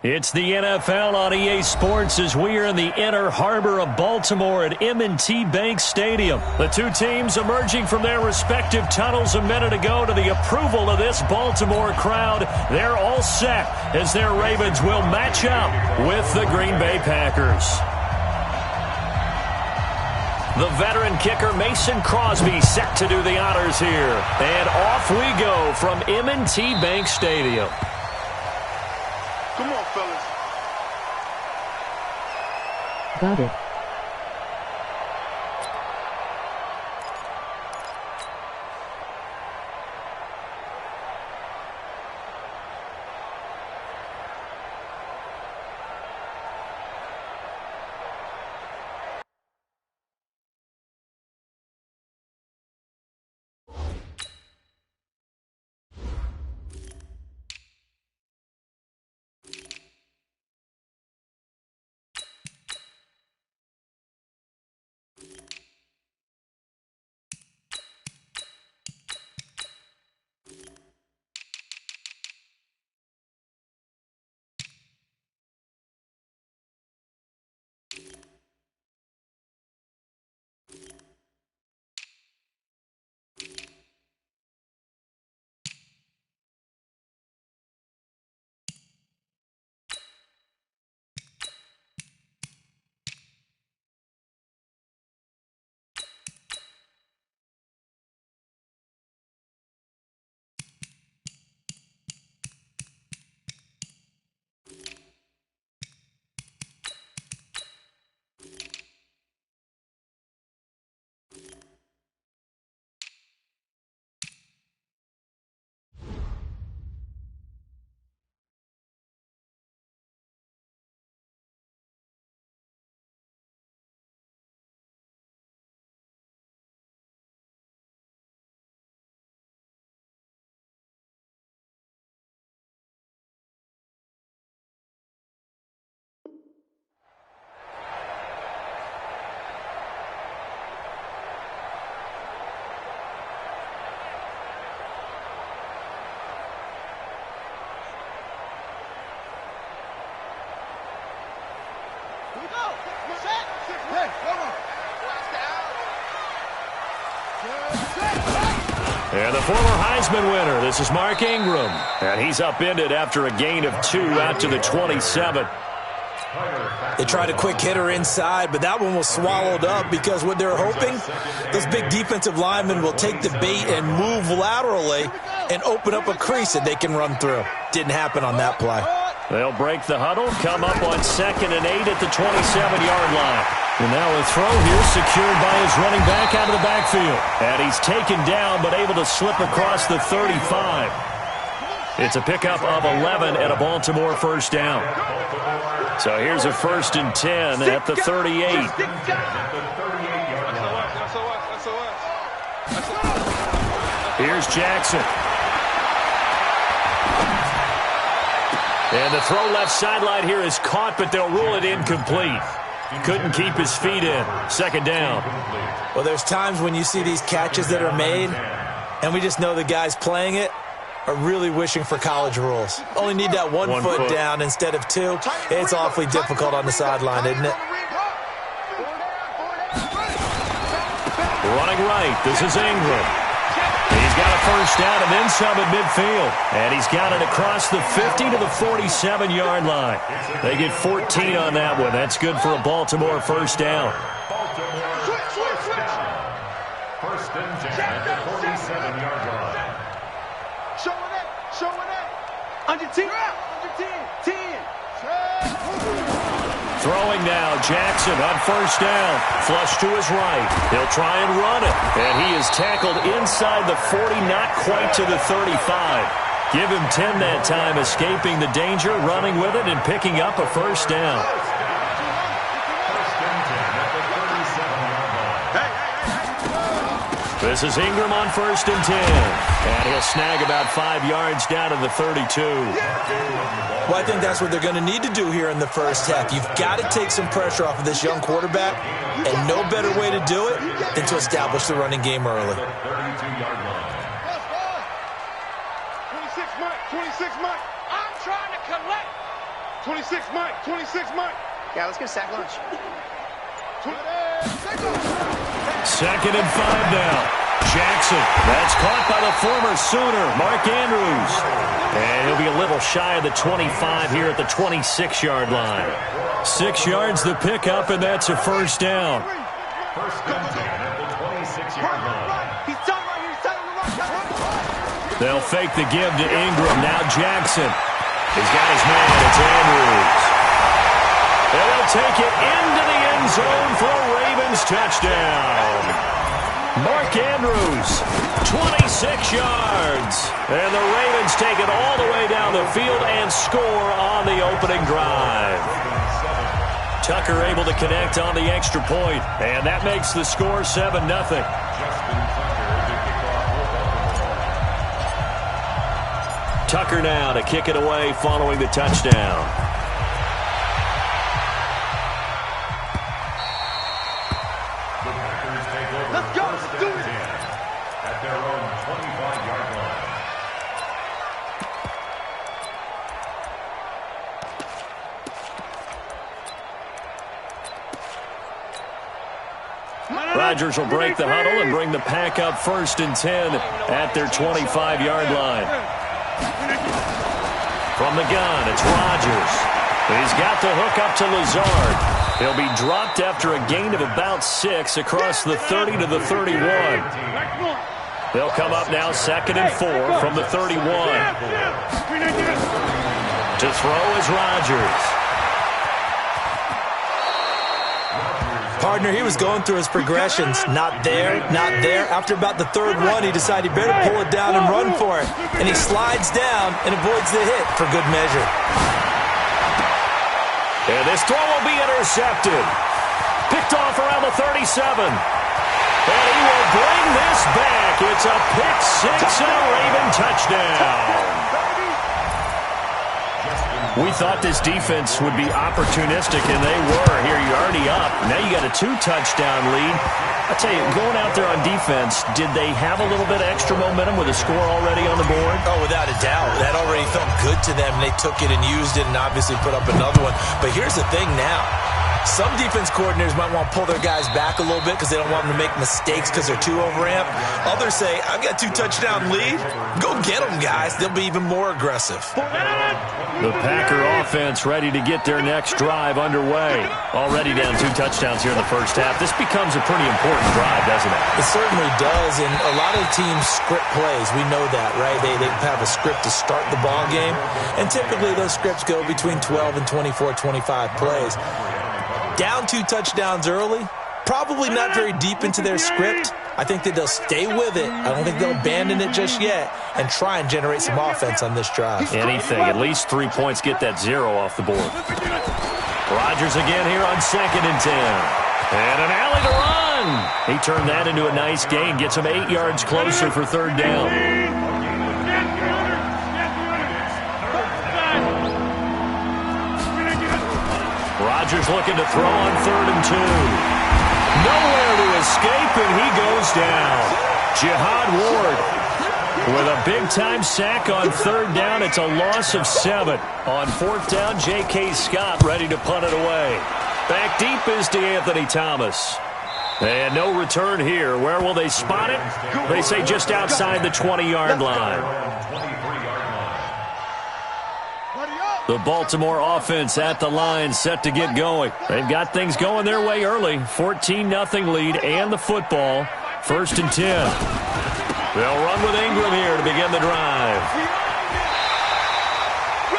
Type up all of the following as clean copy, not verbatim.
It's the NFL on EA Sports as we are in the inner harbor of Baltimore at M&T Bank Stadium. The two teams emerging from their respective tunnels a minute ago to the approval of this Baltimore crowd. They're all set as their Ravens will match up with the Green Bay Packers. The veteran kicker Mason Crosby set to do the honors here. And off we go from M&T Bank Stadium. Come on, fellas. Got it. And the former Heisman winner, this is Mark Ingram. And he's upended after a gain of 2 out to the 27. They tried a quick hitter inside, but that one was swallowed up because what they're hoping, those big defensive linemen will take the bait and move laterally and open up a crease that they can run through. Didn't happen on that play. They'll break the huddle, come up on 2nd and 8 at the 27-yard line. And now a throw here secured by his running back out of the backfield. And he's taken down but able to slip across the 35. It's a pickup of 11 and a Baltimore first down. So here's a 1st and 10 at the 38. Here's Jackson. And the throw left sideline here is caught, but they'll rule it incomplete. Couldn't keep his feet in. 2nd down. Well, there's times when you see these catches that are made, and we just know the guys playing it are really wishing for college rules. Only need that one foot down instead of 2. It's awfully difficult on the sideline, isn't it? Running right, this is Ingram. He's got a first down and then some at midfield. And he's got it across the 50 to the 47-yard line. They get 14 on that one. That's good for a Baltimore first down. First and 10 at the 47-yard line. Showing it. Under 10. Under 10. 10. Throwing now, Jackson on first down. Flush to his right. He'll try and run it. And he is tackled inside the 40, not quite to the 35. Give him 10 that time, escaping the danger, running with it, and picking up a first down. This is Ingram on 1st and 10. And he'll snag about 5 yards down to the 32. Well, I think that's what they're going to need to do here in the first half. You've got to take some pressure off of this young quarterback, and no better way to do it than to establish the running game early. 32-yard line. 26 Mike. I'm trying to collect. 26 Mike. 26 Mike. Yeah, let's get a sack lunch. 2nd and 5 now. Jackson. That's caught by the former Sooner, Mark Andrews. And he'll be a little shy of the 25 here at the 26-yard line. 6 yards the pickup, and that's a first down. First and 10 at the 26-yard line. He's tight right here. He's tight on the right. They'll fake the give to Ingram. Now Jackson. He's got his man. It's Andrews. And they'll take it into the end zone for a Ravens touchdown. Mark Andrews, 26 yards. And the Ravens take it all the way down the field and score on the opening drive. Tucker able to connect on the extra point, and that makes the score 7-0. Tucker now to kick it away following the touchdown. Let's go. Let's do it. At their own 25-yard line. Rodgers will break the huddle and bring the pack up 1st and 10 at their 25-yard line. From the gun, it's Rodgers. He's got the hook up to Lazard. He'll be dropped after a gain of about 6 across the 30 to the 31. They'll come up now 2nd and 4 from the 31. To throw is Rodgers. Partner, he was going through his progressions. Not there, not there. After about the 3rd one, he decided he better pull it down and run for it. And he slides down and avoids the hit for good measure. And this throw will be intercepted. Picked off around the 37. And he will bring this back. It's a pick 6 and a Raven touchdown. We thought this defense would be opportunistic, and they were. Here, you're already up. Now you got a 2-touchdown lead. I tell you, going out there on defense, did they have a little bit of extra momentum with a score already on the board? Oh, without a doubt. That already felt good to them. They took it and used it and obviously put up another one. But here's the thing now. Some defense coordinators might want to pull their guys back a little bit because they don't want them to make mistakes because they're too overamped. Others say, I've got a 2-touchdown lead. Go get them, guys. They'll be even more aggressive. The Packer offense ready to get their next drive underway. Already down 2 touchdowns here in the first half. This becomes a pretty important drive, doesn't it? It certainly does, and a lot of teams script plays. We know that, right? They have a script to start the ball game, and typically those scripts go between 12 and 24, 25 plays. Down 2 touchdowns early, probably not very deep into their script. I think that they'll stay with it. I don't think they'll abandon it just yet and try and generate some offense on this drive. Anything, at least 3 points, get that 0 off the board. Rodgers again here on 2nd and 10. And an alley to run. He turned that into a nice gain, gets him 8 yards closer for 3rd down. Rodgers looking to throw on 3rd and 2. Nowhere to escape, and he goes down. Jihad Ward with a big-time sack on 3rd down. It's a loss of 7. On 4th down, J.K. Scott ready to punt it away. Back deep is DeAnthony Thomas. And no return here. Where will they spot it? They say just outside the 20-yard line. The Baltimore offense at the line, set to get going. They've got things going their way early. 14-0 lead and the football. 1st and 10. They'll run with Ingram here to begin the drive.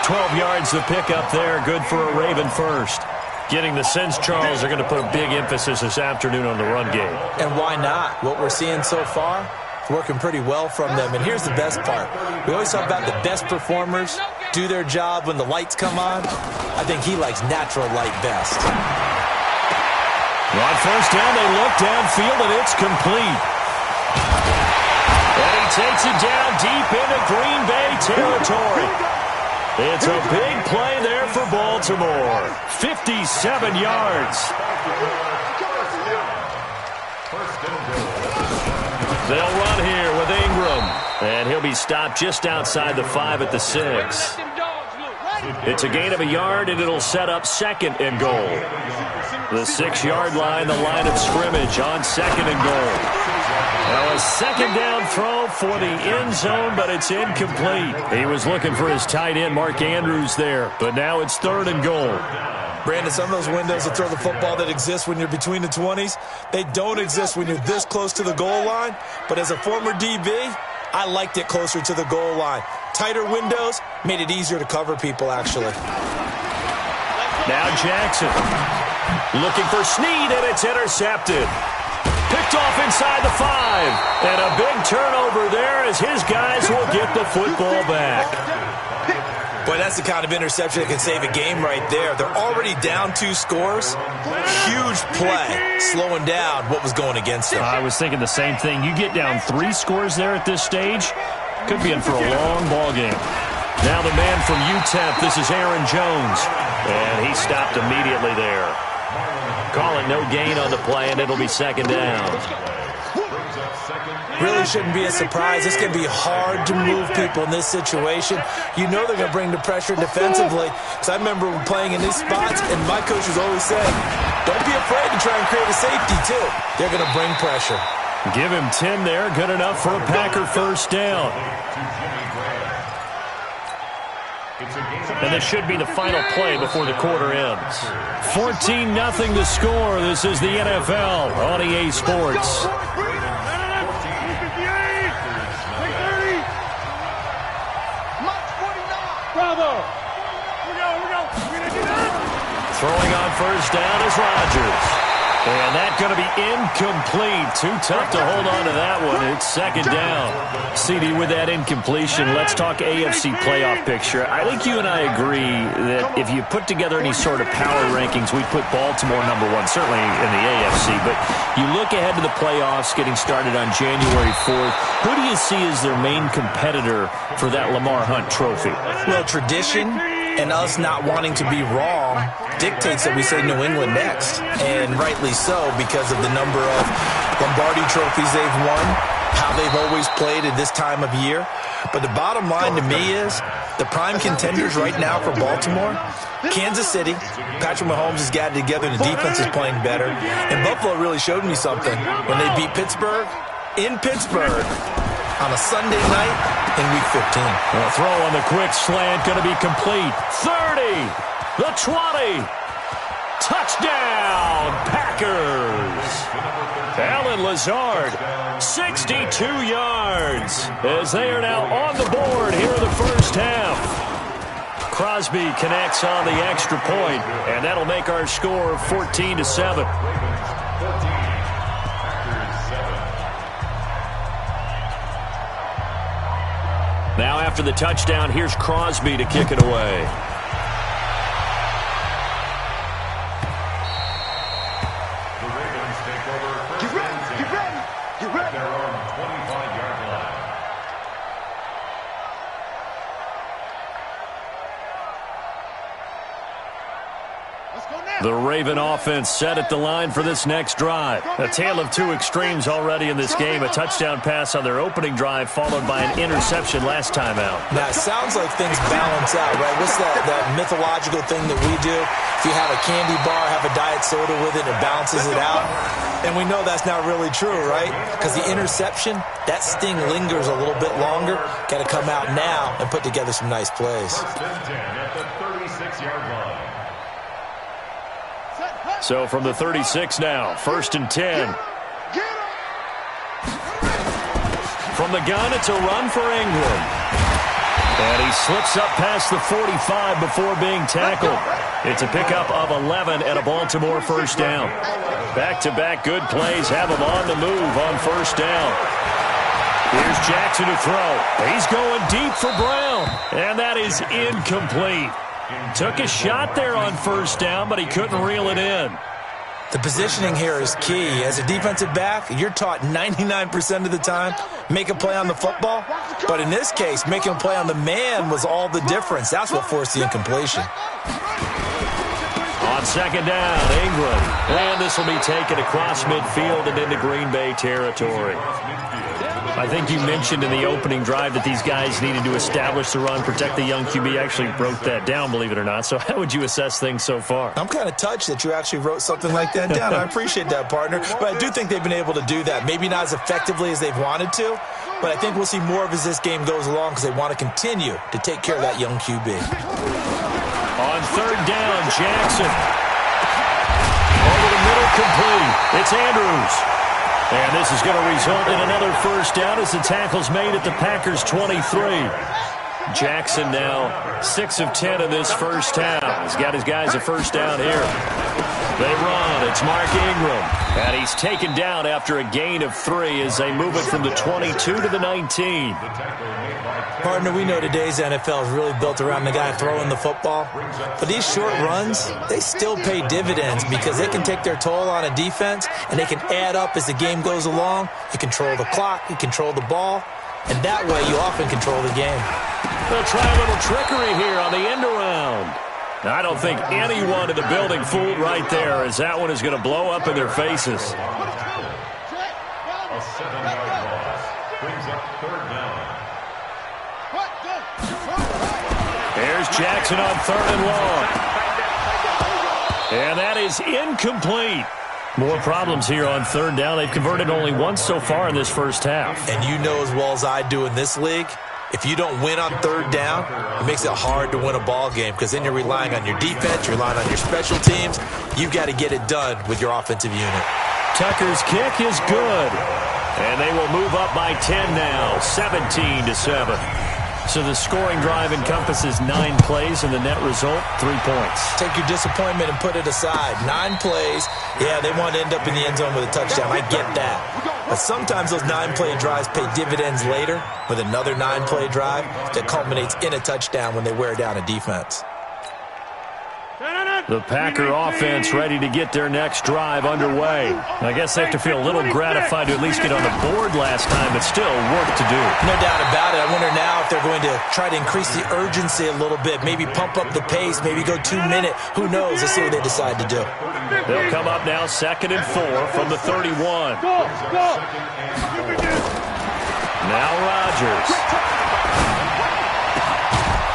12 yards to pick up there. Good for a Raven first. Getting the sense, Charles, are going to put a big emphasis this afternoon on the run game. And why not? What we're seeing so far, it's working pretty well from them. And here's the best part. We always talk about the best performers do their job when the lights come on. I think he likes natural light best. On 1st down, they look downfield, and it's complete. And he takes it down deep into Green Bay territory. It's a big play there for Baltimore. 57 yards. They'll run here with Ingram. And he'll be stopped just outside the 5 at the 6. It's a gain of a yard, and it'll set up 2nd and goal. The 6-yard line, the line of scrimmage on 2nd and goal. Now a 2nd down throw for the end zone, but it's incomplete. He was looking for his tight end, Mark Andrews, there, but now it's 3rd and goal. Brandon, some of those windows to throw the football that exist when you're between the 20s, they don't exist when you're this close to the goal line. But as a former DB, I liked it closer to the goal line. Tighter windows made it easier to cover people, actually. Now Jackson looking for Snead, and it's intercepted. Picked off inside the 5. And a big turnover there as his guys will get the football back. Boy, that's the kind of interception that can save a game right there. They're already down 2 scores. Huge play, slowing down what was going against them. I was thinking the same thing. You get down 3 scores there at this stage, could be in for a long ball game. Now the man from UTEP, this is Aaron Jones. And he stopped immediately there. Call it no gain on the play, and it'll be 2nd down. Really shouldn't be a surprise. It's going to be hard to move people in this situation. You know they're going to bring the pressure defensively. Because I remember playing in these spots, and my coach was always saying, don't be afraid to try and create a safety, too. They're going to bring pressure. Give him 10 there. Good enough for a Packer 1st down. And this should be the final play before the quarter ends. 14-0 the score. This is the NFL on EA Sports. Throwing on 1st down is Rodgers. And that's going to be incomplete. Too tough to hold on to that one. It's 2nd down. CD, with that incompletion, let's talk AFC playoff picture. I think you and I agree that if you put together any sort of power rankings, we'd put Baltimore #1, certainly in the AFC. But you look ahead to the playoffs getting started on January 4th. Who do you see as their main competitor for that Lamar Hunt trophy? Well, tradition and us not wanting to be wrong dictates that we say New England next. And rightly so, because of the number of Lombardi trophies they've won, how they've always played at this time of year. But the bottom line to me is the prime contenders right now for Baltimore, Kansas City. Patrick Mahomes has got it together. The defense is playing better. And Buffalo really showed me something when they beat Pittsburgh in Pittsburgh on a Sunday night in Week 15. A throw on the quick slant, going to be complete. 30, the 20. Touchdown, Packers. Allen Lazard, 62 yards, as they are now on the board here in the 1st half. Crosby connects on the extra point, and that'll make our score 14-7. Now after the touchdown, here's Crosby to kick it away. The Raven offense set at the line for this next drive. A tale of 2 extremes already in this game. A touchdown pass on their opening drive, followed by an interception last time out. Now, it sounds like things balance out, right? What's that mythological thing that we do? If you have a candy bar, have a diet soda with it, it balances it out. And we know that's not really true, right? Because the interception, that sting lingers a little bit longer. Got to come out now and put together some nice plays. So from the 36 now, 1st and 10. From the gun, it's a run for England. And he slips up past the 45 before being tackled. It's a pickup of 11 and a Baltimore 1st down. Back-to-back good plays have him on the move on 1st down. Here's Jackson to throw. He's going deep for Brown. And that is incomplete. Took a shot there on 1st down, but he couldn't reel it in. The positioning here is key. As a defensive back, you're taught 99% of the time, make a play on the football. But in this case, making a play on the man was all the difference. That's what forced the incompletion. On second down, Ingram. And this will be taken across midfield and into Green Bay territory. I think you mentioned in the opening drive that these guys needed to establish the run, protect the young QB. Actually broke that down, believe it or not. So how would you assess things so far? I'm kind of touched that you actually wrote something like that down. I appreciate that, partner. But I do think they've been able to do that. Maybe not as effectively as they've wanted to, but I think we'll see more of as this game goes along because they want to continue to take care of that young QB. On third down, Jackson. Over the middle, complete. It's Andrews. And this is going to result in another first down as the tackle's made at the Packers' 23. Jackson now 6 of 10 in this first half. He's got his guys a first down here. They run. It's Mark Ingram. And he's taken down after a gain of 3 as they move it from the 22 to the 19. Partner, we know today's NFL is really built around the guy throwing the football. But these short runs, they still pay dividends because they can take their toll on a defense and they can add up as the game goes along. You control the clock, you control the ball, and that way you often control the game. They'll try a little trickery here on the end around. I don't think anyone in the building fooled right there as that one is going to blow up in their faces. A 7-yard loss brings up third down. Here's Jackson on third and long. And that is incomplete. More problems here on third down. They've converted only once so far in this first half. And you know as well as I do in this league, if you don't win on third down, it makes it hard to win a ball game because then you're relying on your defense, you're relying on your special teams. You've got to get it done with your offensive unit. Tucker's kick is good. And they will move up by 10 now, 17-7. So the scoring drive encompasses 9 plays, and the net result, 3 points. Take your disappointment and put it aside. 9 plays, yeah, they want to end up in the end zone with a touchdown. I get that. But sometimes those 9-play drives pay dividends later with another 9-play drive that culminates in a touchdown when they wear down a defense. The Packer offense ready to get their next drive underway. I guess they have to feel a little gratified to at least get on the board last time, but still work to do. No doubt about it. I wonder now if they're going to try to increase the urgency a little bit, maybe pump up the pace, maybe go 2-minute. Who knows? Let's see what they decide to do. They'll come up now 2nd and 4 from the 31. Now Rodgers.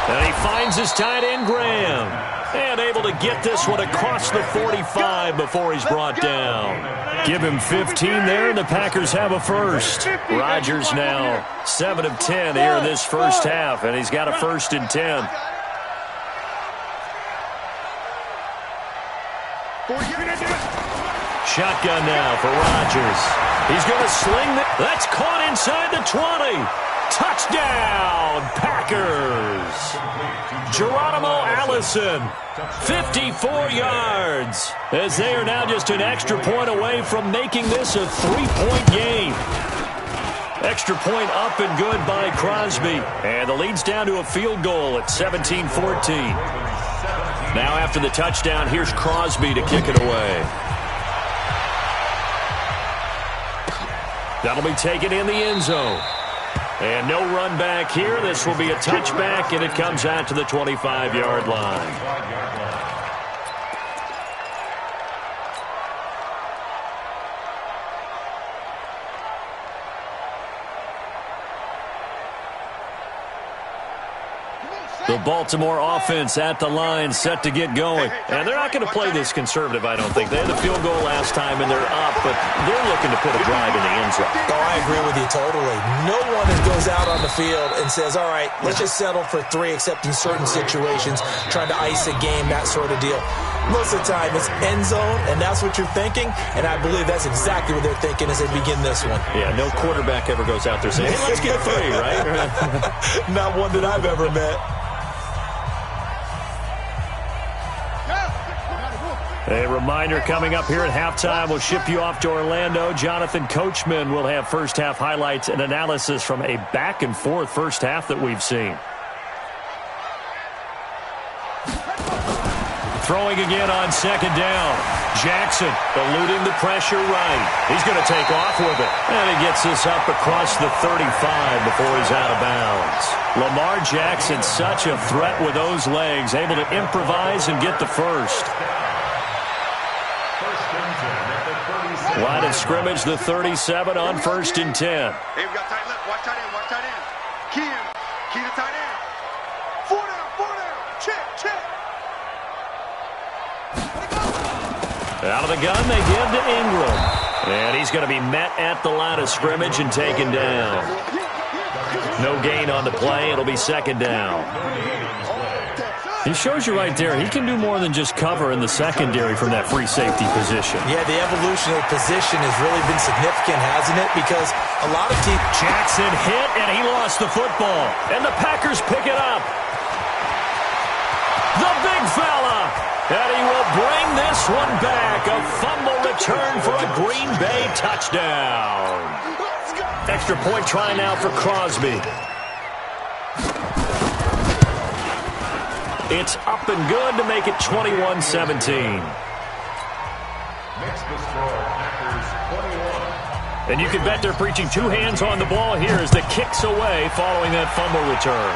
And he finds his tight end, Graham. And able to get this one across the 45 before he's brought down. Give him 15 there, and the Packers have a first. Rodgers now 7 of 10 here in this first half, and he's got a 1st and 10. Shotgun now for Rodgers. He's going to sling that. That's caught inside the 20. Touchdown, Packers. Geronimo Allison, 54 yards, as they are now just an extra point away from making this a 3-point game. Extra point up and good by Crosby. And the lead's down to a field goal at 17-14. Now after the touchdown, here's Crosby to kick it away. That'll be taken in the end zone. And no run back here. This will be a touchback, and it comes out to the 25-yard line. The Baltimore offense at the line, set to get going. And they're not going to play this conservative, I don't think. They had the field goal last time, and they're up, but they're looking to put a drive in the end zone. Oh, I agree with you totally. No one goes out on the field and says, all right, let's just settle for 3, except in certain situations, trying to ice a game, that sort of deal. Most of the time, it's end zone, and that's what you're thinking, and I believe that's exactly what they're thinking as they begin this one. Yeah, no quarterback ever goes out there saying, hey, let's get 3, right? Not one that I've ever met. A reminder coming up here at halftime. We'll ship you off to Orlando. Jonathan Coachman will have first-half highlights and analysis from a back-and-forth first half that we've seen. Throwing again on 2nd down. Jackson eluding the pressure right. He's going to take off with it. And he gets this up across the 35 before he's out of bounds. Lamar Jackson, such a threat with those legs, able to improvise and get the first. Line of scrimmage, the 37 on 1st and 10. Hey, we got tight left. Watch tight end. Watch tight end. Key to tight end. 4 down. Check. Out of the gun, they give to Ingram. And he's going to be met at the line of scrimmage and taken down. No gain on the play. It'll be 2nd down. He shows you right there, he can do more than just cover in the secondary from that free safety position. Yeah, the evolution of the position has really been significant, hasn't it? Because a lot of teams... Jackson hit, and he lost the football. And the Packers pick it up. The big fella. And he will bring this one back. A fumble return for a Green Bay touchdown. Extra point try now for Crosby. It's up and good to make it 21-17. Makes the score, Packers 21. And you can bet they're preaching 2 hands on the ball here as the kick's away following that fumble return.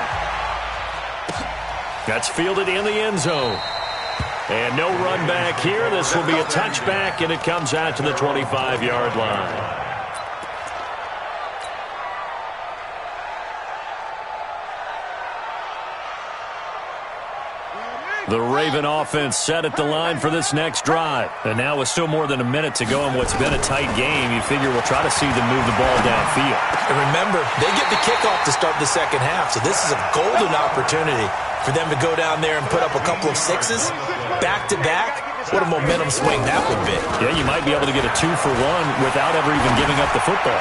That's fielded in the end zone. And no run back here. This will be a touchback, and it comes out to the 25-yard line. The Raven offense set at the line for this next drive. And now with still more than a minute to go in what's been a tight game, you figure we'll try to see them move the ball downfield. And remember, they get the kickoff to start the second half, so this is a golden opportunity for them to go down there and put up a couple of 6s back-to-back. What a momentum swing that would be. Yeah, you might be able to get a 2-for-1 without ever even giving up the football.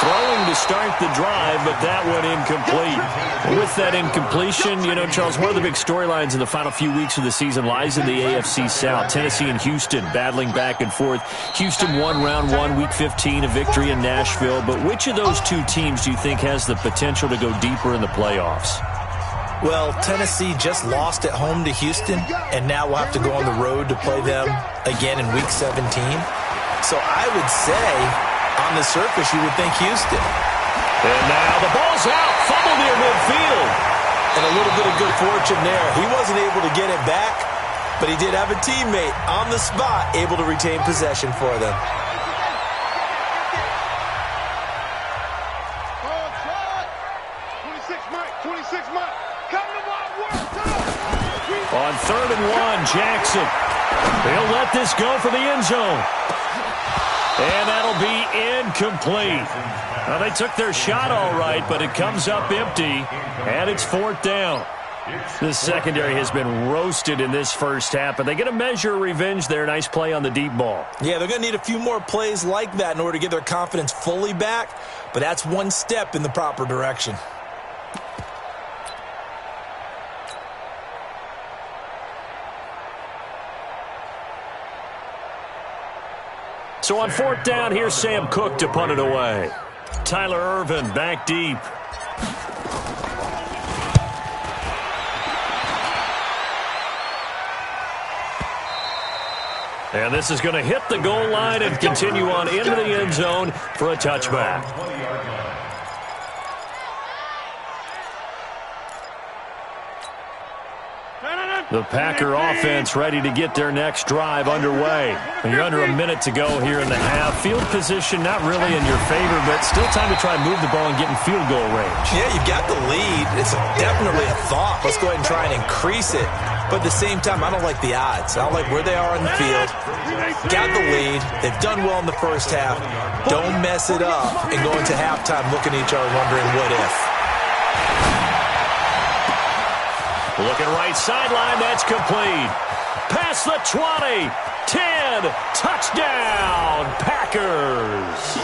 Throwing to start the drive, but that one incomplete. With that incompletion, you know, Charles, one of the big storylines in the final few weeks of the season lies in the AFC South. Tennessee and Houston battling back and forth. Houston won round 1, week 15, a victory in Nashville. But which of those two teams do you think has the potential to go deeper in the playoffs? Well, Tennessee just lost at home to Houston, and now we'll have to go on the road to play them again in week 17. So I would say... on the surface, you would think Houston. And now the ball's out. Fumble near midfield. And a little bit of good fortune there. He wasn't able to get it back, but he did have a teammate on the spot able to retain possession for them. On 3rd and 1, Jackson. He'll let this go for the end zone. And that'll be incomplete. Well, they took their shot all right, but it comes up empty, and it's 4th down. This secondary has been roasted in this first half, but they get a measure of revenge there. Nice play on the deep ball. Yeah, they're going to need a few more plays like that in order to get their confidence fully back, but that's one step in the proper direction. So on 4th down, here's Sam Cook to punt it away. Tyler Ervin back deep. And this is going to hit the goal line and continue on into the end zone for a touchback. The Packer offense ready to get their next drive underway. You're under a minute to go here in the half. Field position not really in your favor, but still time to try and move the ball and get in field goal range. Yeah, you've got the lead. It's definitely a thought. Let's go ahead and try and increase it. But at the same time, I don't like the odds. I don't like where they are on the field. Got the lead. They've done well in the first half. Don't mess it up and go into halftime looking at each other wondering what if. Looking right sideline, that's complete. Past the 20, 10, touchdown, Packers.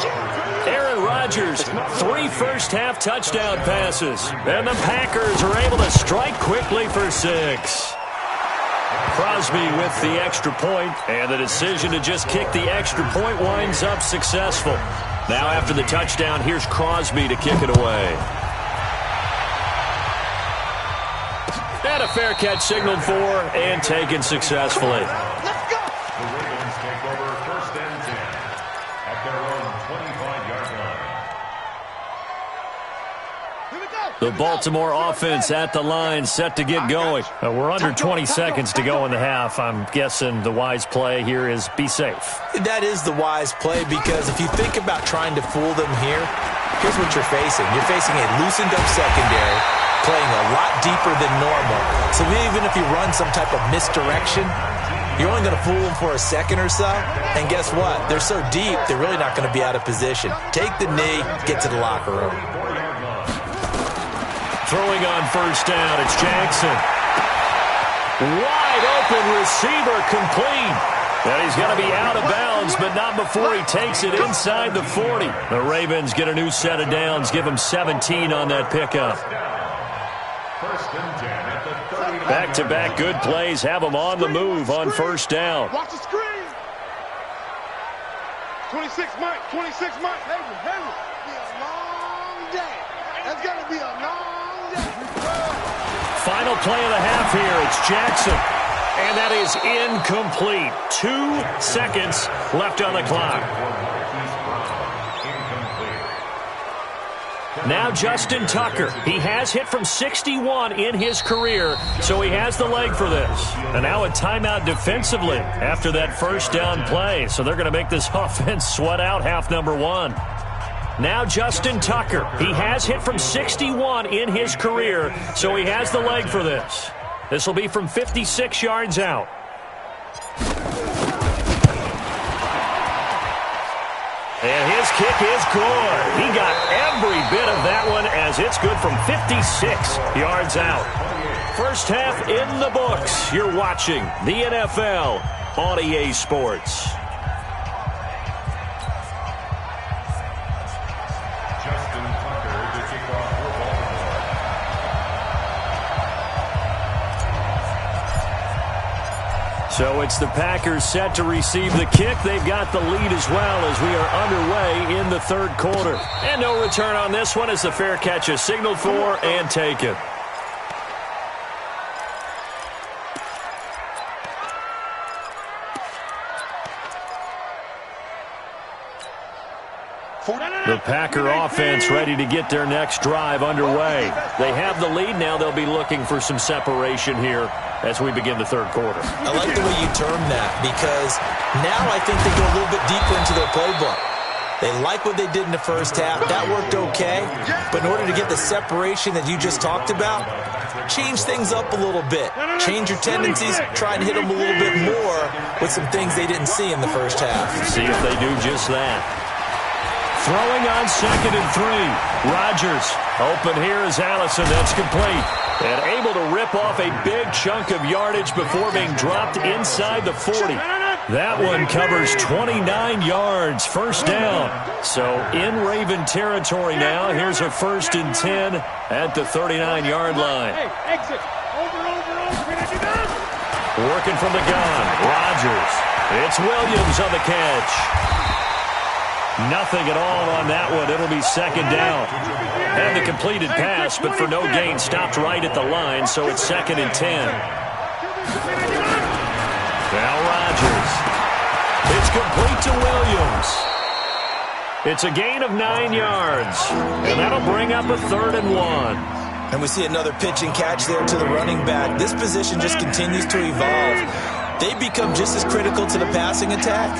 Aaron Rodgers, 3 first-half touchdown passes. And the Packers are able to strike quickly for 6. Crosby with the extra point, and the decision to just kick the extra point winds up successful. Now after the touchdown, here's Crosby to kick it away. And a fair catch signaled for and taken successfully. Let's go. The Ravens take over 1st and 10 at their own 25-yard line. Here we go. The Baltimore offense at the line, set to get going. We're under 20 seconds to go in the half. I'm guessing the wise play here is be safe. That is the wise play, because if you think about trying to fool them here, here's what you're facing. You're facing a loosened up secondary, playing a lot deeper than normal. So even if you run some type of misdirection, you're only going to fool them for a second or so. And guess what? They're so deep, they're really not going to be out of position. Take the knee, get to the locker room. Throwing on first down, it's Jackson. Wide open receiver, complete. And he's going to be out of bounds, but not before he takes it inside the 40. The Ravens get a new set of downs, give him 17 on that pickup. Back-to-back good plays have them on the move on first down. Watch the screen. 26 Mike, 26 Mike. Henry. Be a long day. That's going to be a long day. Final play of the half here. It's Jackson. And that is incomplete. 2 seconds left on the clock. Now Justin Tucker. He has hit from 61 in his career, so he has the leg for this. And now a timeout defensively after that first down play. So they're going to make this offense sweat out half number 1. Now Justin Tucker. He has hit from 61 in his career, so he has the leg for this. This will be from 56 yards out. And his kick is good. He got every bit of that one, as it's good from 56 yards out. First half in the books. You're watching the NFL on EA Sports. Justin Tucker to kick off for Baltimore. So it's the Packers set to receive the kick. They've got the lead as well as we are underway in the third quarter. And no return on this one as the fair catch is signaled for and taken. The Packer offense ready to get their next drive underway. They have the lead now. They'll be looking for some separation here as we begin the third quarter. I like the way you term that, because now I think they go a little bit deeper into their playbook. They like what they did in the first half. That worked okay. But in order to get the separation that you just talked about, change things up a little bit. Change your tendencies. Try and hit them a little bit more with some things they didn't see in the first half. See if they do just that. Throwing on 2nd and 3. Rodgers. Open here is Allison. That's complete. And able to rip off a big chunk of yardage before being dropped inside the 40. That one covers 29 yards. First down. So in Raven territory now. Here's a 1st and 10 at the 39-yard line. Exit. Over. Working from the gun. Rodgers. It's Williams on the catch. Nothing at all on that one. It'll be 2nd down. And the completed pass, but for no gain, stopped right at the line, so it's 2nd and 10. Now Rodgers. It's complete to Williams. It's a gain of 9 yards, and that'll bring up a 3rd and 1. And we see another pitch and catch there to the running back. This position just continues to evolve. They become just as critical to the passing attack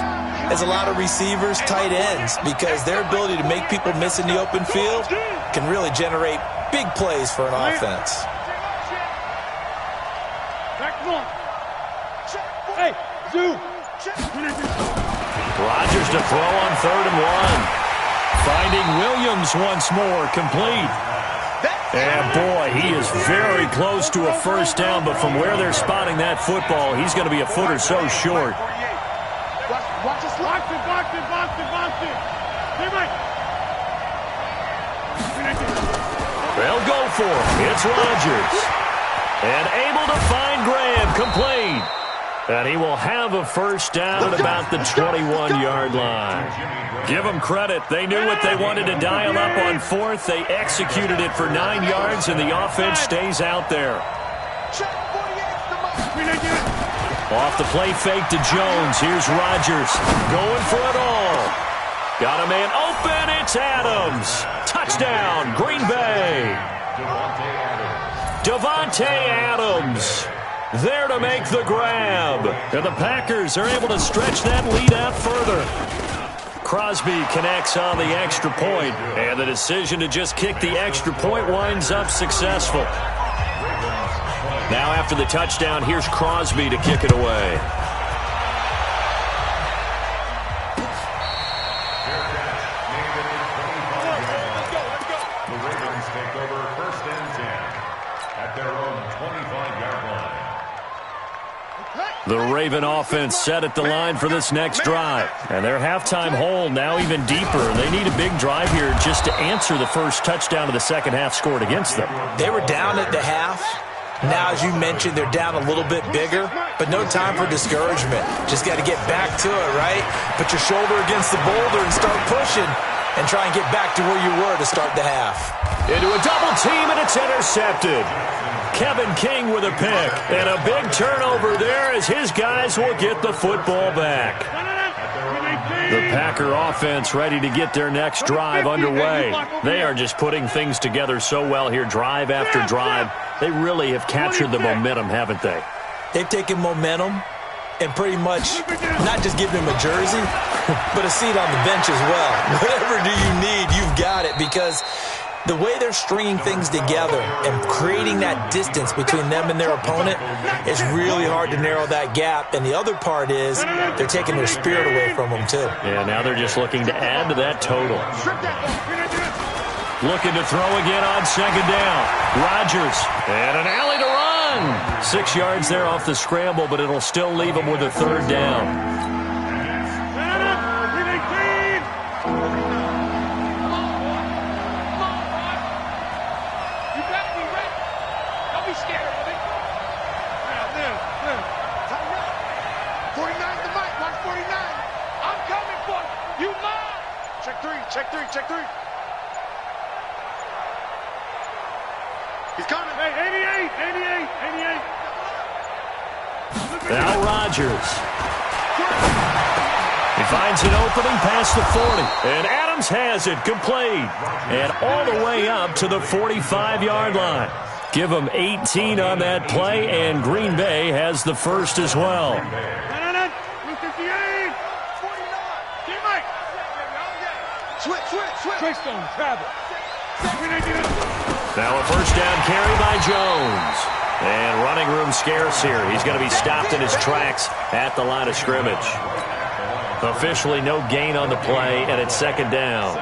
as a lot of receivers, tight ends, because their ability to make people miss in the open field can really generate big plays for an offense. Hey, Zoo. Rodgers to throw on 3rd and 1. Finding Williams once more, complete. And boy, he is very close to a first down, but from where they're spotting that football, he's going to be a foot or so short. Watch this. Box it. Hey, Mike. They'll go for it. It's Rodgers. And able to find Graham, complete. And he will have a first down at about the 21-yard line. Give them credit. They knew what they wanted to dial up on 4th. They executed it for 9 yards, and the offense stays out there. Off the play fake to Jones. Here's Rodgers going for it all. Got a man open. It's Adams. Touchdown, Green Bay. Davante Adams there to make the grab. And the Packers are able to stretch that lead out further. Crosby connects on the extra point, and the decision to just kick the extra point winds up successful. Now after the touchdown, here's Crosby to kick it away. The Ravens take over 1st and 10 at their own 25-yard line. The Raven offense set at the line for this next drive. And their halftime hole now even deeper. They need a big drive here just to answer the first touchdown of the second half scored against them. They were down at the half. Now, as you mentioned, they're down a little bit bigger, but no time for discouragement. Just got to get back to it, right? Put your shoulder against the boulder and start pushing and try and get back to where you were to start the half. Into a double team, and it's intercepted. Kevin King with a pick, and a big turnover there as his guys will get the football back. The Packer offense ready to get their next drive underway. They are just putting things together so well here, drive after drive. They really have captured the momentum, haven't they? They've taken momentum and pretty much not just given him a jersey, but a seat on the bench as well. Whatever do you need, you've got it, because the way they're stringing things together and creating that distance between them and their opponent, it's really hard to narrow that gap. And the other part is they're taking their spirit away from them, too. Yeah, now they're just looking to add to that total. Looking to throw again on second down. Rodgers, and an alley to run. 6 yards there off the scramble, but it'll still leave him with a third down. Check three. He's coming. Hey, 88. Now Rodgers. He finds an opening past the 40. And Adams has it complete. And all the way up to the 45-yard line. Give them 18 on that play, and Green Bay has the first as well. Switch. Travel. Now a first down carry by Jones. And running room scarce here. He's going to be stopped in his tracks at the line of scrimmage. Officially no gain on the play, and it's second down.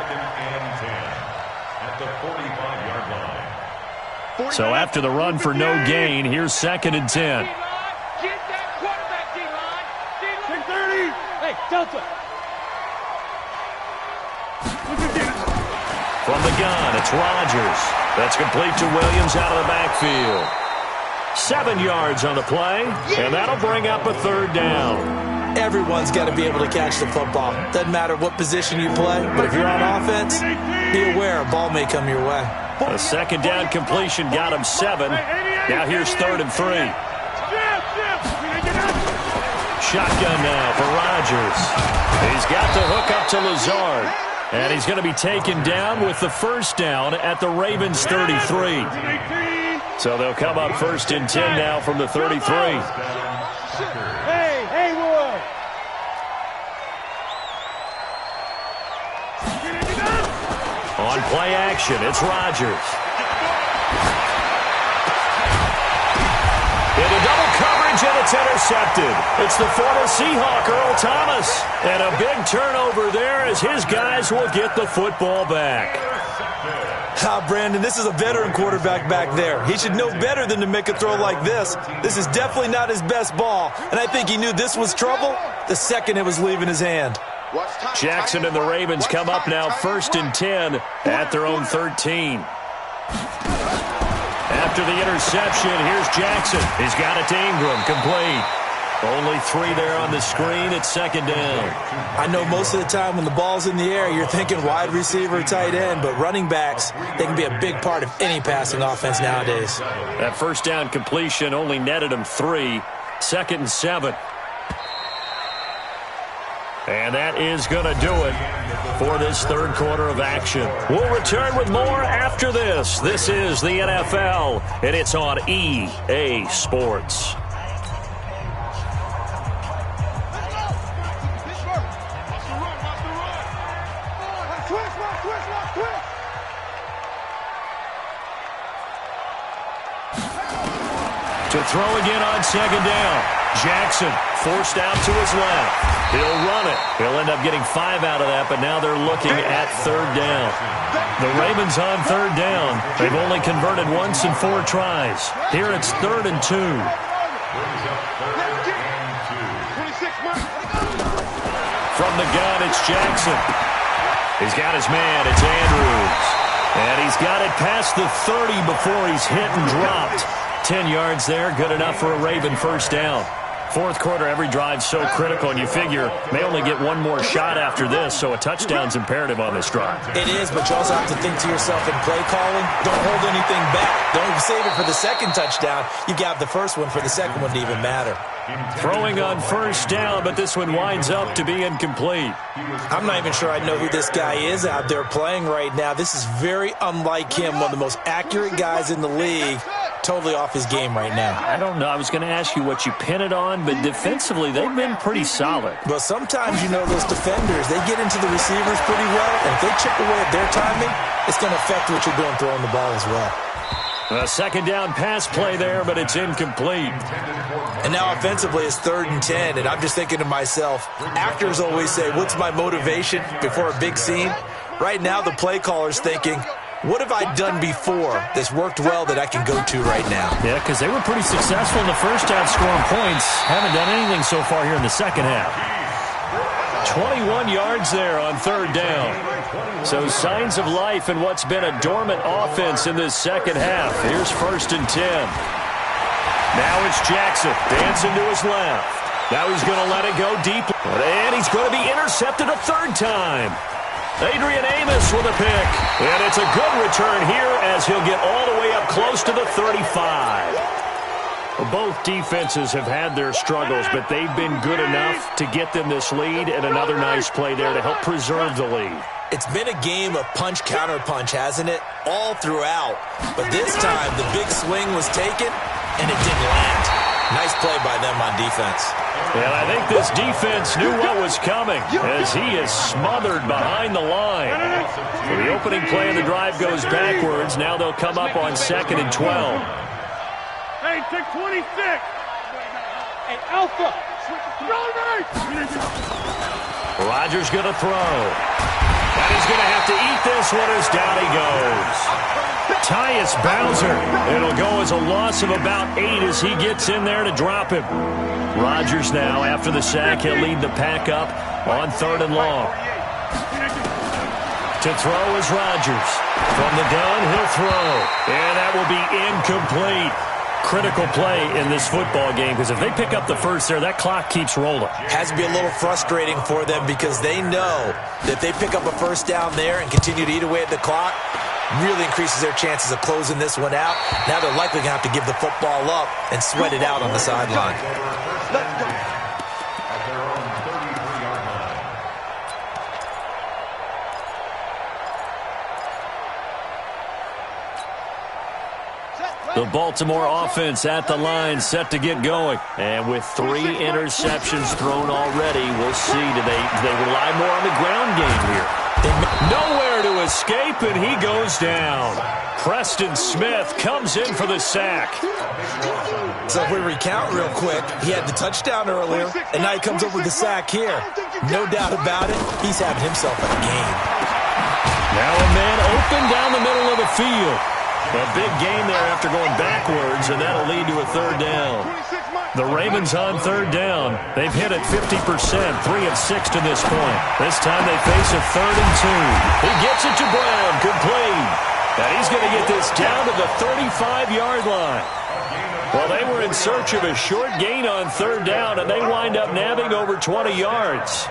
So after the run for no gain, here's 2nd and 10. Get that quarterback, D-line. 30. Hey, Delta. From the gun, it's Rodgers. That's complete to Williams out of the backfield. 7 yards on the play, and that'll bring up a third down. Everyone's got to be able to catch the football. Doesn't matter what position you play, but if you're on offense, be aware a ball may come your way. A second down completion got him 7. Now here's 3rd and 3. Shotgun now for Rodgers. He's got the hook up to Lazard. And he's going to be taken down with the first down at the Ravens' 33. So they'll come up 1st and 10 now from the 33. Hey, Wood. On play action, it's Rodgers. Into double coverage, and it's intercepted. It's the former Seahawk, Earl Thomas. And a big turnover there as his guys will get the football back. Brandon, this is a veteran quarterback back there. He should know better than to make a throw like this. This is definitely not his best ball, and I think he knew this was trouble the second it was leaving his hand. Jackson and the Ravens come up now 1st and 10 at their own 13. After the interception, here's Jackson. He's got it to Ingram, complete. Only 3 there on the screen. It's 2nd down. I know most of the time when the ball's in the air, you're thinking wide receiver, tight end, but running backs, they can be a big part of any passing offense nowadays. That first down completion only netted him 3. 2nd and 7. And that is going to do it for this third quarter of action. We'll return with more after this. This is the NFL, and it's on EA Sports. To throw again on second down. Jackson forced out to his left. He'll run it. He'll end up getting 5 out of that, but now they're looking at third down. The Ravens on third down. They've only converted once in 4 tries. Here it's 3rd and 2. From the gun, it's Jackson. He's got his man. It's Andrews. And he's got it past the 30 before he's hit and dropped. 10 yards there, good enough for a Raven first down. Fourth quarter, every drive so critical, and you figure may only get one more shot after this, so a touchdown's imperative on this drive. It is, but you also have to think to yourself in play calling, don't hold anything back. Don't save it for the second touchdown. You got the first one for the second one to even matter. Throwing on first down, but this one winds up to be incomplete. I'm not even sure I know who this guy is out there playing right now. This is very unlike him, one of the most accurate guys in the league. Totally off his game right now. I don't know. I was going to ask you what you pin it on, but defensively, they've been pretty solid. But sometimes, you know, those defenders, they get into the receivers pretty well, and if they chip away at their timing, it's going to affect what you're doing throwing the ball as well. A second down pass play there, but it's incomplete. And now offensively, it's 3rd and 10, and I'm just thinking to myself, actors always say, what's my motivation before a big scene? Right now, the play caller's thinking, what have I done before that's worked well that I can go to right now? Yeah, because they were pretty successful in the first half scoring points. Haven't done anything so far here in the second half. 21 yards there on third down. So signs of life in what's been a dormant offense in this second half. Here's 1st and 10. Now it's Jackson dancing to his left. Now he's going to let it go deep. And he's going to be intercepted a 3rd time. Adrian Amos with a pick. And it's a good return here as he'll get all the way up close to the 35. Well, both defenses have had their struggles, but they've been good enough to get them this lead, and another nice play there to help preserve the lead. It's been a game of punch-counter-punch, hasn't it? All throughout. But this time, the big swing was taken, and it didn't land. Nice play by them on defense. And I think this defense knew what was coming as he is smothered behind the line. So the opening play of the drive goes backwards. Now they'll come up on 2nd and 12. Hey, take 26. Hey, Alpha. Rodgers going to throw. And he's going to have to eat this one as down he goes. Tyus Bowser. It'll go as a loss of about 8 as he gets in there to drop him. Rodgers now, after the sack, he'll lead the pack up on 3rd and long. To throw is Rodgers. From the gun, he'll throw. And that will be incomplete. Critical play in this football game, because if they pick up the first there, that clock keeps rolling. Has to be a little frustrating for them because they know that if they pick up a first down there and continue to eat away at the clock, really increases their chances of closing this one out. Now they're likely going to have to give the football up and sweat it out on the sideline. The Baltimore offense at the line, set to get going. And with 3 interceptions thrown already, we'll see. Do they rely more on the ground game here? Nowhere to escape, and he goes down. Preston Smith comes in for the sack. So if we recount real quick, he had the touchdown earlier, and now he comes up with the sack here. No doubt about it, he's having himself a game. Now a man open down the middle of the field. A big gain there after going backwards, and that'll lead to a 3rd down. The Ravens on 3rd down. They've hit it 50%, 3 of 6 to this point. This time they face a 3rd and 2. He gets it to Brown, complete. And he's going to get this down to the 35-yard line. Well, they were in search of a short gain on 3rd down, and they wind up nabbing over 20 yards.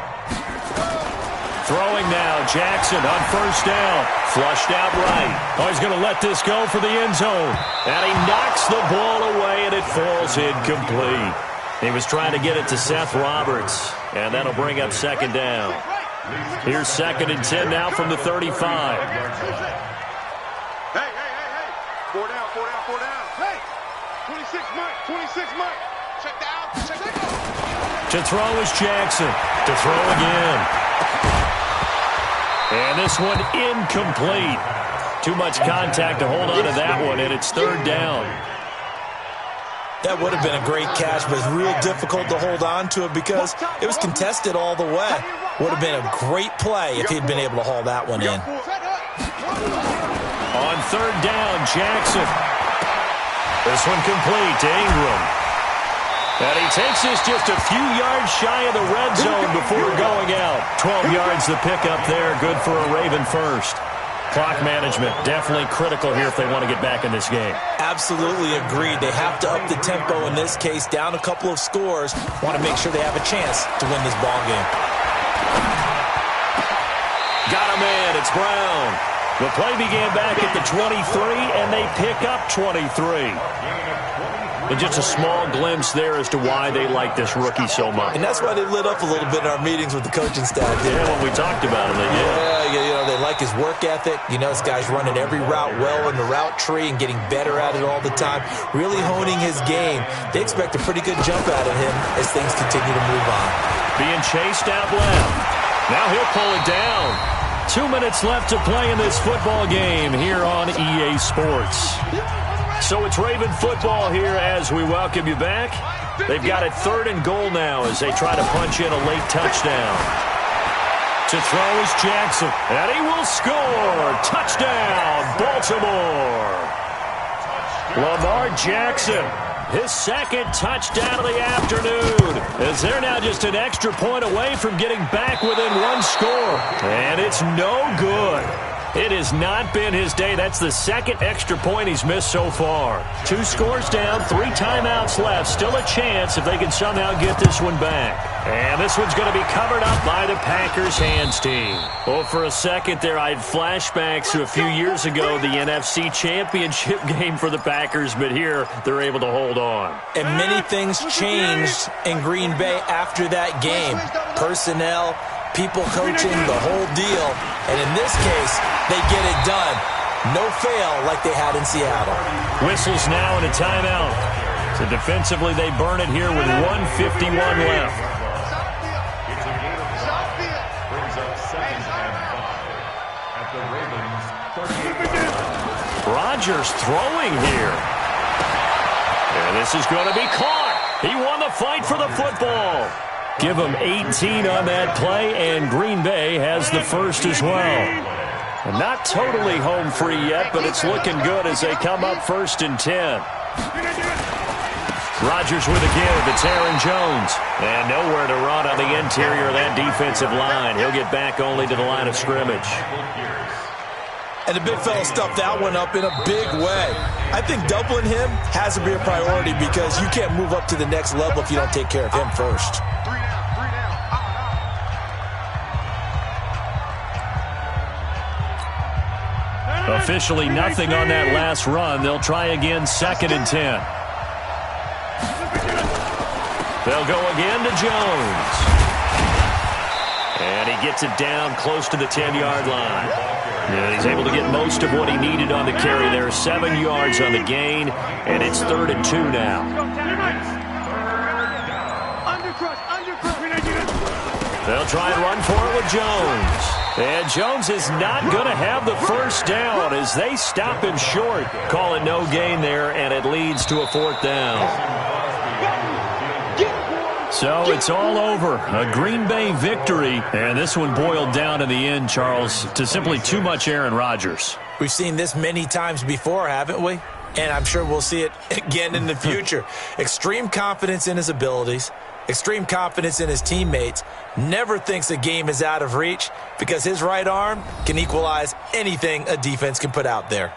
Throwing now, Jackson on 1st down. Flushed out right. Oh, he's going to let this go for the end zone. And he knocks the ball away, and it falls incomplete. He was trying to get it to Seth Roberts, and that'll bring up second down. Here's 2nd and 10 now from the 35. Hey. 4 down. Hey, 26 Mike. Check down. To throw is Jackson. To throw again. And this one incomplete. Too much contact to hold on to that one, and it's 3rd down. That would have been a great catch, but it's real difficult to hold on to it because it was contested all the way. Would have been a great play if he'd been able to haul that one in. On 3rd down, Jackson. This one complete to Ingram. And he takes this just a few yards shy of the red zone before going out. 12 yards the pickup there. Good for a Raven first. Clock management definitely critical here if they want to get back in this game. Absolutely agreed. They have to up the tempo in this case, down a couple of scores. Want to make sure they have a chance to win this ball game. Got him in. It's Brown. The play began back at the 23, and they pick up 23. And just a small glimpse there as to why they like this rookie so much. And that's why they lit up a little bit in our meetings with the coaching staff. Yeah, when we talked about him, they did. Yeah, they like his work ethic. You know, this guy's running every route well in the route tree and getting better at it all the time, really honing his game. They expect a pretty good jump out of him as things continue to move on. Being chased out left. Now he'll pull it down. 2 minutes left to play in this football game here on EA Sports. So it's Raven football here as we welcome you back. They've got it 3rd and goal now as they try to punch in a late touchdown. To throw is Jackson, and he will score. Touchdown, Baltimore. Lamar Jackson, his 2nd touchdown of the afternoon, as they're now just an extra point away from getting back within 1 score. And it's no good. It has not been his day. That's the 2nd extra point he's missed so far. 2 scores down, 3 timeouts left. Still a chance if they can somehow get this one back. And this one's going to be covered up by the Packers hands team. Well, for a second there, I had flashbacks to a few years ago, the NFC Championship game for the Packers, but here they're able to hold on. And many things changed in Green Bay after that game. Personnel, people coaching, the whole deal. And in this case, they get it done. No fail like they had in Seattle. Whistles now and a timeout. So defensively, they burn it here with 1:51 left. It's a gain of 5. Brings up 2nd and 5. At the Ravens, 38. Rodgers throwing here. And this is going to be caught. He won the fight for the football. Give him 18 on that play, and Green Bay has the first as well. Not totally home free yet, but it's looking good as they come up 1st and 10. Rodgers with a give. It's Aaron Jones. And nowhere to run on the interior of that defensive line. He'll get back only to the line of scrimmage. And the big fella stuffed that one up in a big way. I think doubling him has to be a priority because you can't move up to the next level if you don't take care of him first. Officially nothing on that last run. They'll try again 2nd and 10. They'll go again to Jones. And he gets it down close to the 10-yard line. And he's able to get most of what he needed on the carry there. 7 yards on the gain, and it's 3rd and 2 now. They'll try and run for it with Jones. And Jones is not going to have the first down as they stop him short. Call it no gain there, and it leads to a 4th down. So it's all over. A Green Bay victory. And this one boiled down in the end, Charles, to simply too much Aaron Rodgers. We've seen this many times before, haven't we? And I'm sure we'll see it again in the future. Extreme confidence in his abilities. Extreme confidence in his teammates. Never thinks a game is out of reach because his right arm can equalize anything a defense can put out there.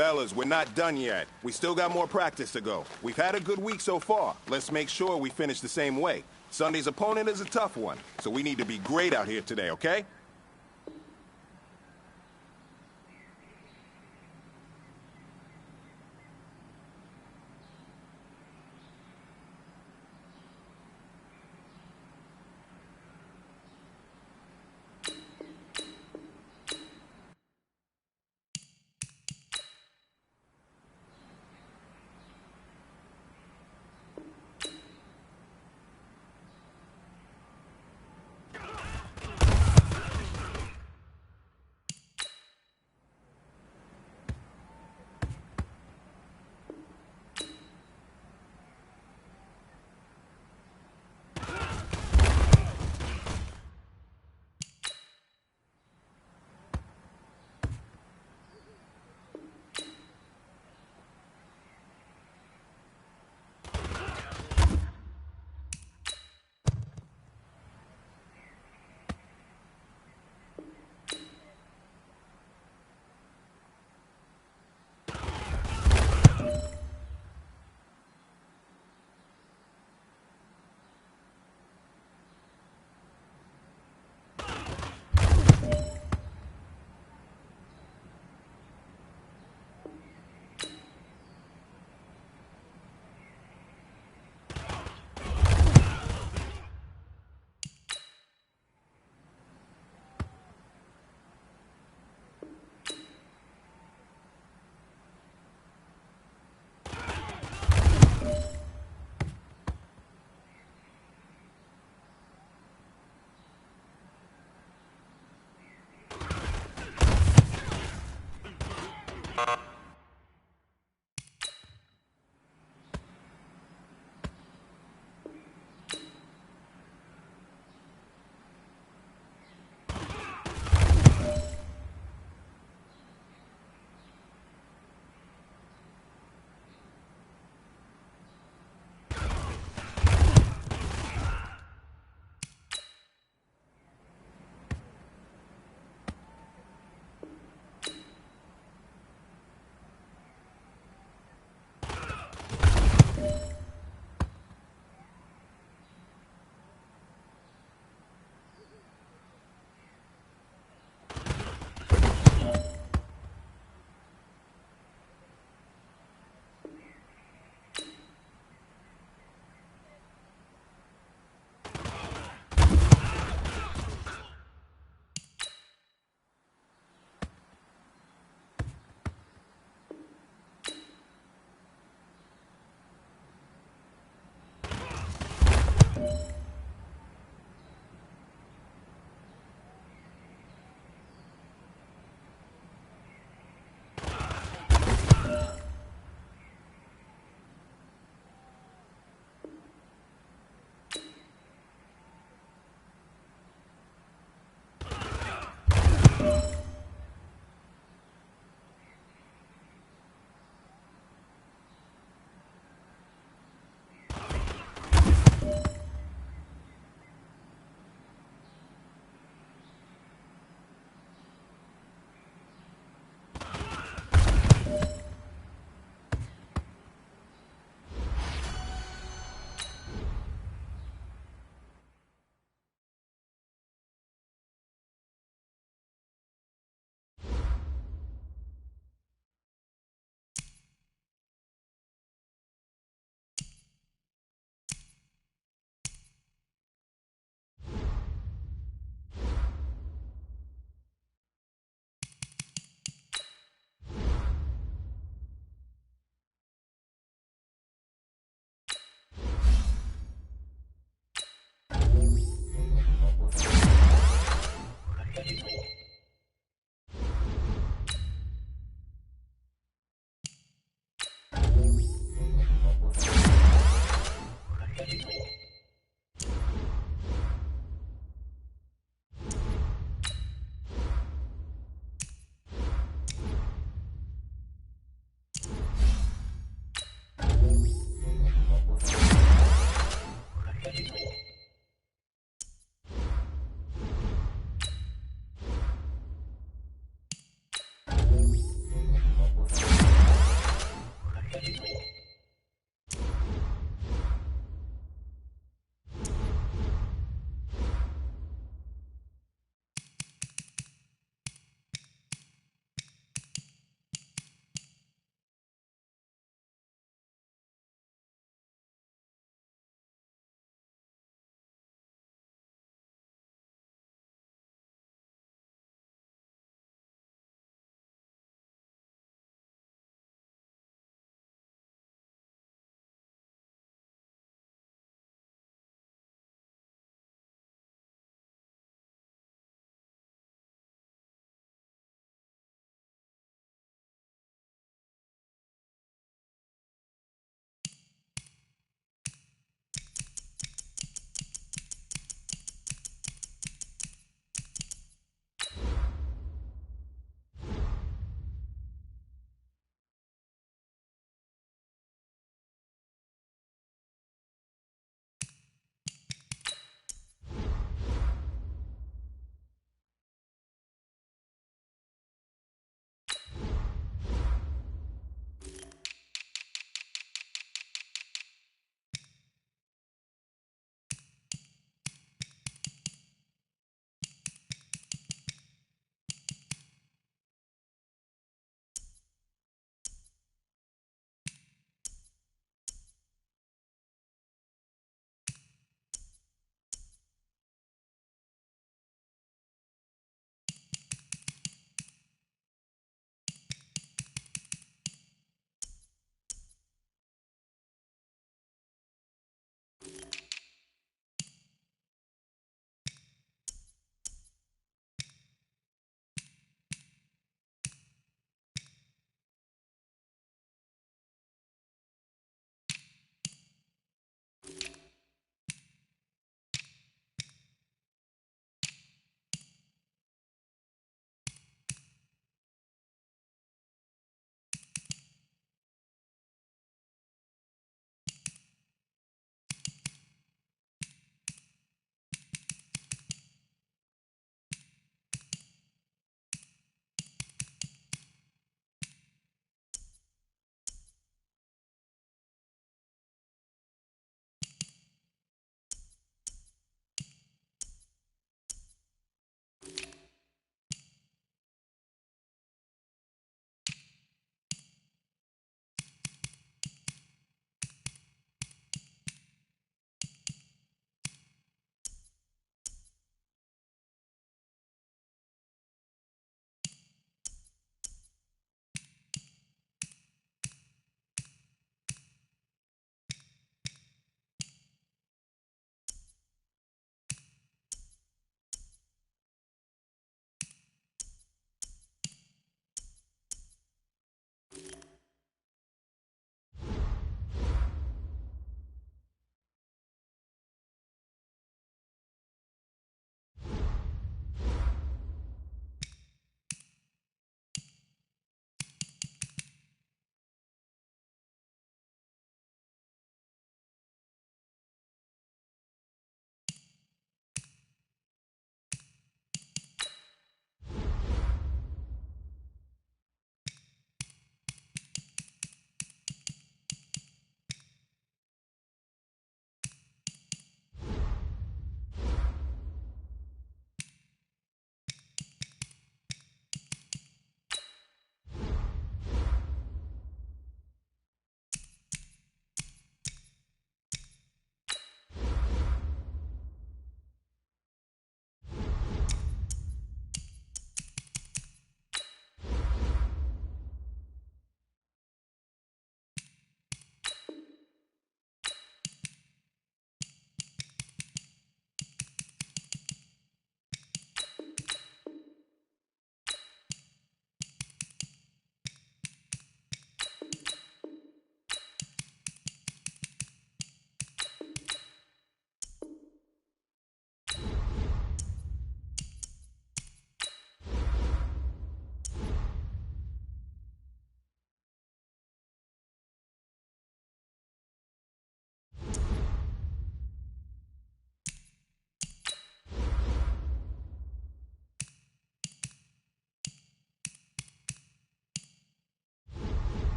Fellas, we're not done yet. We still got more practice to go. We've had a good week so far. Let's make sure we finish the same way. Sunday's opponent is a tough one, so we need to be great out here today, okay?